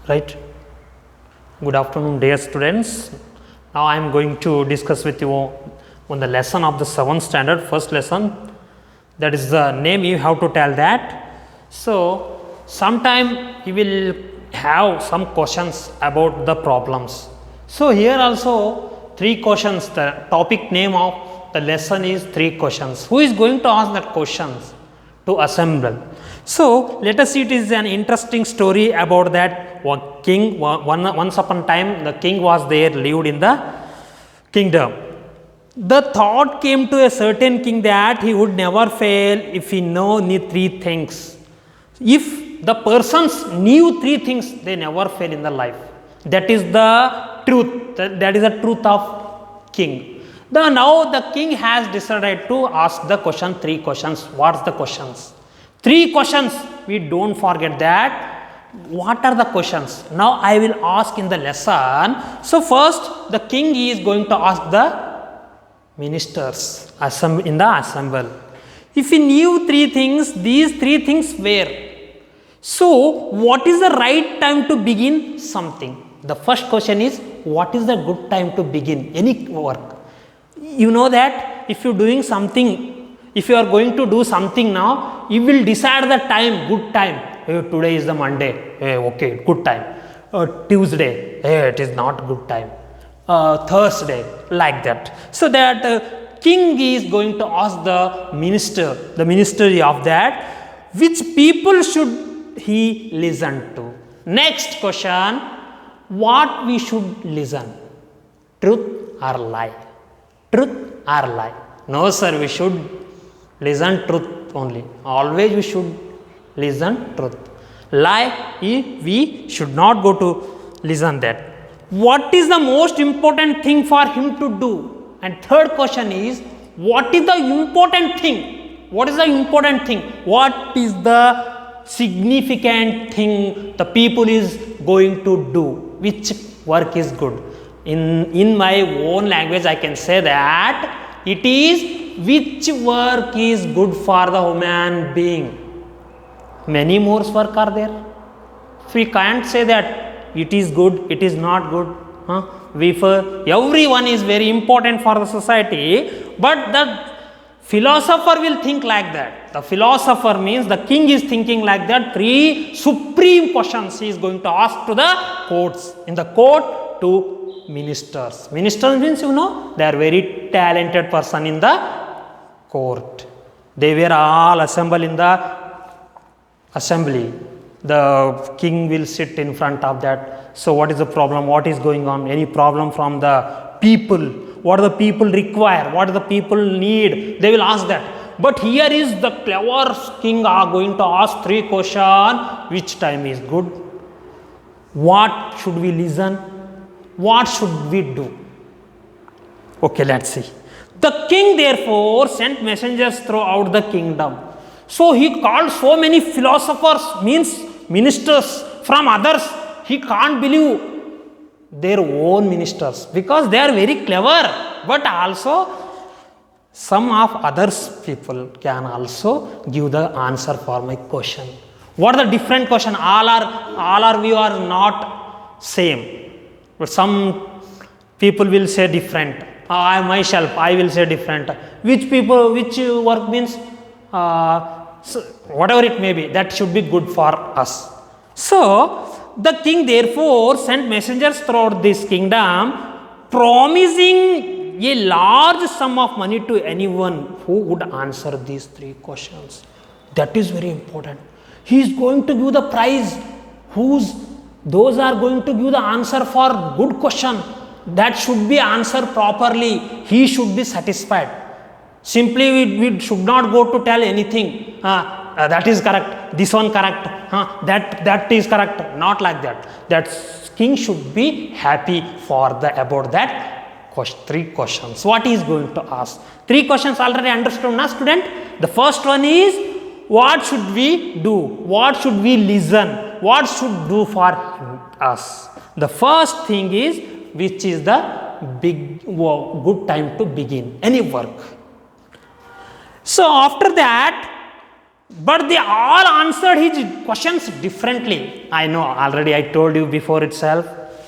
right? Good afternoon, dear students. Now I am going to discuss with you on the lesson of the 7th standard, first lesson. That is the name you have to tell that. So, sometime you will have some questions about the problems. So, here also 3 questions, the topic name of the lesson is 3 questions. Who is going to ask that questions? To assemble. So, let us see, it is an interesting story about that king. Once upon a time the king was there, lived in the kingdom. The thought came to a certain king that he would never fail if he knew 3 things. If the persons knew 3 things, they never fail in the life. That is the truth. That is the truth of king. Now the king has decided to ask the question, 3 questions. What's the questions? 3 questions. We don't forget that. What are the questions? Now I will ask in the lesson. So first the king is going to ask the ministers in the assembly. If he knew 3 things, these 3 things were. So what is the right time to begin something? The first question is, what is the good time to begin any work? You know that if you are doing something, if you are going to do something now, you will decide the time, good time. Hey, today is the Monday, hey, okay, good time. Tuesday, hey, it is not good time. Thursday, like that. So that king is going to ask the ministry of that, which people should he listen to. Next question, what we should listen? Truth or lie? Truth or lie? No sir, we should listen truth only. Always we should listen truth. Lie, we should not go to listen that. What is the most important thing for him to do? And third question is, what is the important thing? What is the important thing? What is the significant thing the people is going to do? Which work is good? In my own language I can say that it is which work is good for the human being. Many more work are there. We can't say that it is good, it is not good. Everyone is very important for the society, but the philosopher will think like that. The philosopher means the king is thinking like that. 3 supreme questions he is going to ask to the courts. In the court, to ministers. Ministers means, you know, they are very talented person in the court. They were all assembled in the assembly. The king will sit in front of that. So what is the problem? What is going on? Any problem from the people? What do the people require? What do the people need? They will ask that. But here is the clever king are going to ask 3 questions. Which time is good? What should we listen? What should we do? Okay, let's see. The king therefore sent messengers throughout the kingdom. So he called so many philosophers, means ministers from others. He can't believe their own ministers because they are very clever, but also some of others people can also give the answer for my question. What are the different question? All are we are not same, but some people will say different. I myself, I will say different. Which work means so whatever it may be, that should be good for us. So the king therefore sent messengers throughout this kingdom, promising a large sum of money to anyone who would answer these 3 questions. That is very important. He is going to give the prize. Those are going to give the answer for good question. That should be answered properly. He should be satisfied. Simply we should not go to tell anything. That is correct. This one correct. That is correct. Not like that. That king should be happy for about that 3 questions. What he is going to ask? 3 questions already understood now, student. The first one is, what should we do? What should we listen? What should do for us? The first thing is, which is the good time to begin any work. So after that, but they all answered his questions differently. I know already, I told you before itself.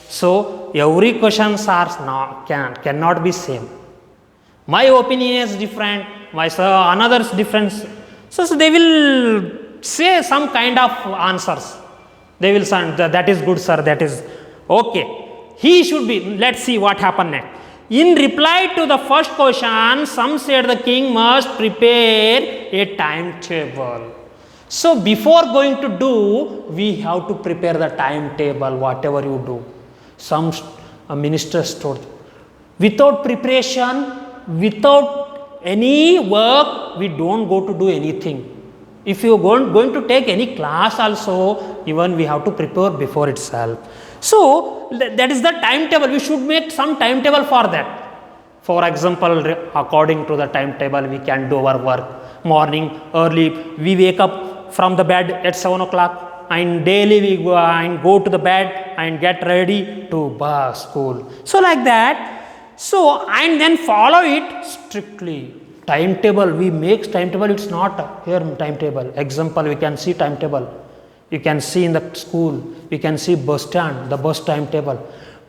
So every questions are cannot be same. My opinion is different, my another's different. So they will say some kind of answers. They will say that is good, sir, that is okay. He should be, let's see what happened next. In reply to the first question, some said the king must prepare a timetable. So before going to do, we have to prepare the timetable, whatever you do. Some ministers told, without preparation, without any work, we don't go to do anything. If you are going to take any class also, even we have to prepare before itself. So that is the timetable. We should make some timetable for that. For example, according to the timetable, we can do our work. Morning early, we wake up from the bed at 7 o'clock, and daily we go and go to the bed and get ready to school. So like that. So and then follow it strictly. Timetable, we make timetable. It's not here timetable. Example, we can see timetable. You can see in the school, we can see bus stand, the bus timetable.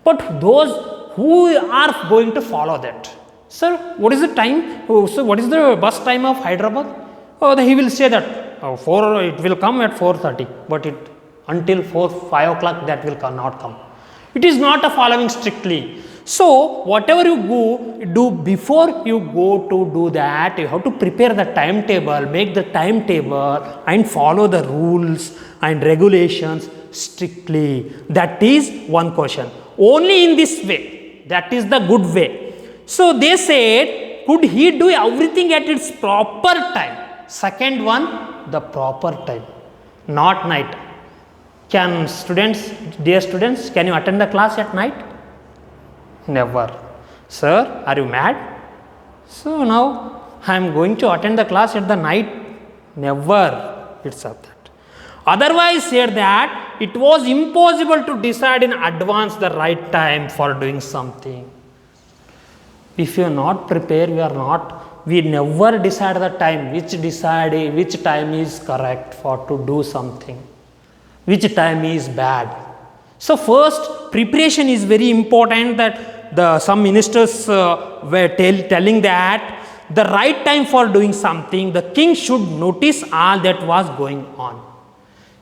But those who are going to follow that, sir, what is the time? Oh, so what is the bus time of Hyderabad? Oh, he will say that it will come at 4:30, but until 5 o'clock that will not come. It is not a following strictly. So whatever you do before you go to do that, you have to prepare the timetable, make the timetable and follow the rules and regulations strictly. That is one question. Only in this way, that is the good way. So they said, could he do everything at its proper time? Second one, the proper time, not night. Can students, dear students, can you attend the class at night? Never. Sir, are you mad? So now I am going to attend the class at the night? Never. It's of that. Otherwise said that it was impossible to decide in advance the right time for doing something. If you are not prepared, we never decide the time, which time is correct for to do something, which time is bad. So first, preparation is very important. That some ministers were telling that the right time for doing something, the king should notice all that was going on.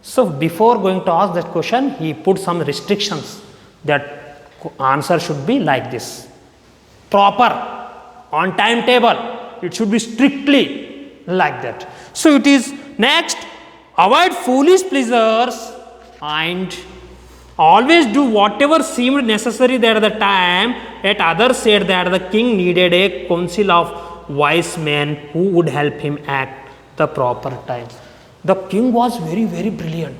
So before going to ask that question, he put some restrictions that answer should be like this. Proper, on timetable, it should be strictly like that. So it is next, avoid foolish pleasures and always do whatever seemed necessary there at the time. Yet others said that the king needed a council of wise men who would help him act the proper time. The king was very, very brilliant.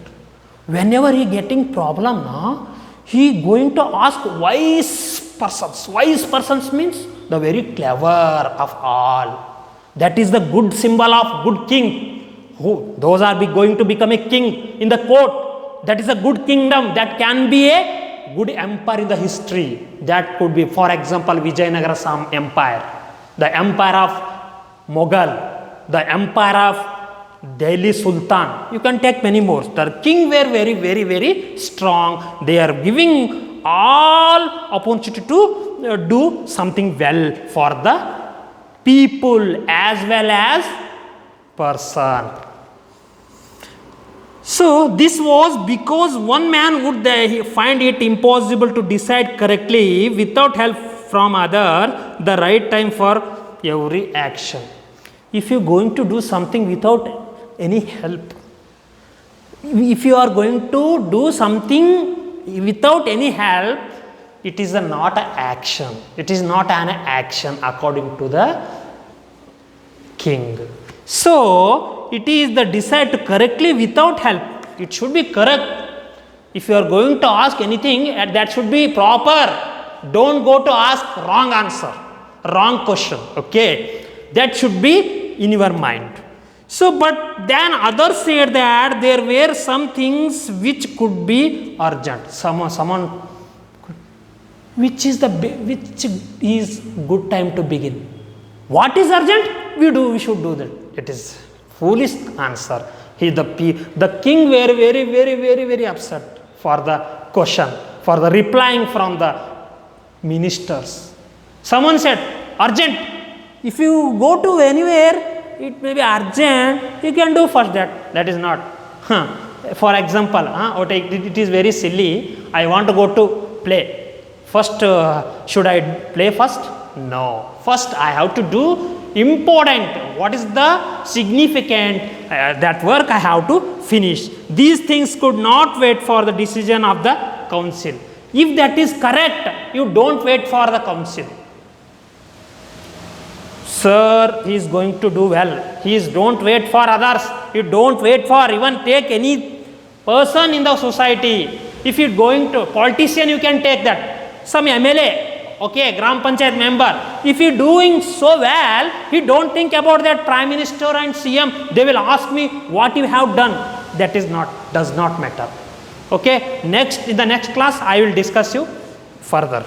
Whenever he getting problem, he going to ask wise persons. Wise persons means the very clever of all. That is the good symbol of good king. Those are going to become a king in the court. That is a good kingdom. That can be a good empire in the history. That could be, for example, Vijayanagara Empire, the empire of Mughal, the empire of Delhi Sultan. You can take many more. The king were very, very, very strong. They are giving all opportunity to do something well for the people as well as person. So this was because one man would find it impossible to decide correctly without help from other the right time for every action. If you are going to do something without any help, if you are going to do something without any help, it is not an action. It is not an action according to the king. So it is the decide to correctly without help. It should be correct. If you are going to ask anything, that should be proper. Don't go to ask wrong answer, wrong question. Okay, that should be in your mind. So, but then others said that there were some things which could be urgent. Someone, which is good time to begin. What is urgent? We should do that. It is Foolish answer. The king were very upset for the question, for the replying from the ministers. Someone said, urgent. If you go to anywhere, it may be urgent, you can do first that. That is not. For example, it is very silly. I want to go to play. First, should I play first? No. First, I have to do important. What is the significant? That work I have to finish. These things could not wait for the decision of the council. If that is correct, you don't wait for the council. Sir, he is going to do well. Don't wait for others. You don't wait for even take any person in the society. If you are going to politician, you can take that. Some MLA, okay, Gram Panchayat member. If you are doing so well, you don't think about that Prime Minister and CM. They will ask me what you have done. That does not matter. Okay, in the next class, I will discuss you further.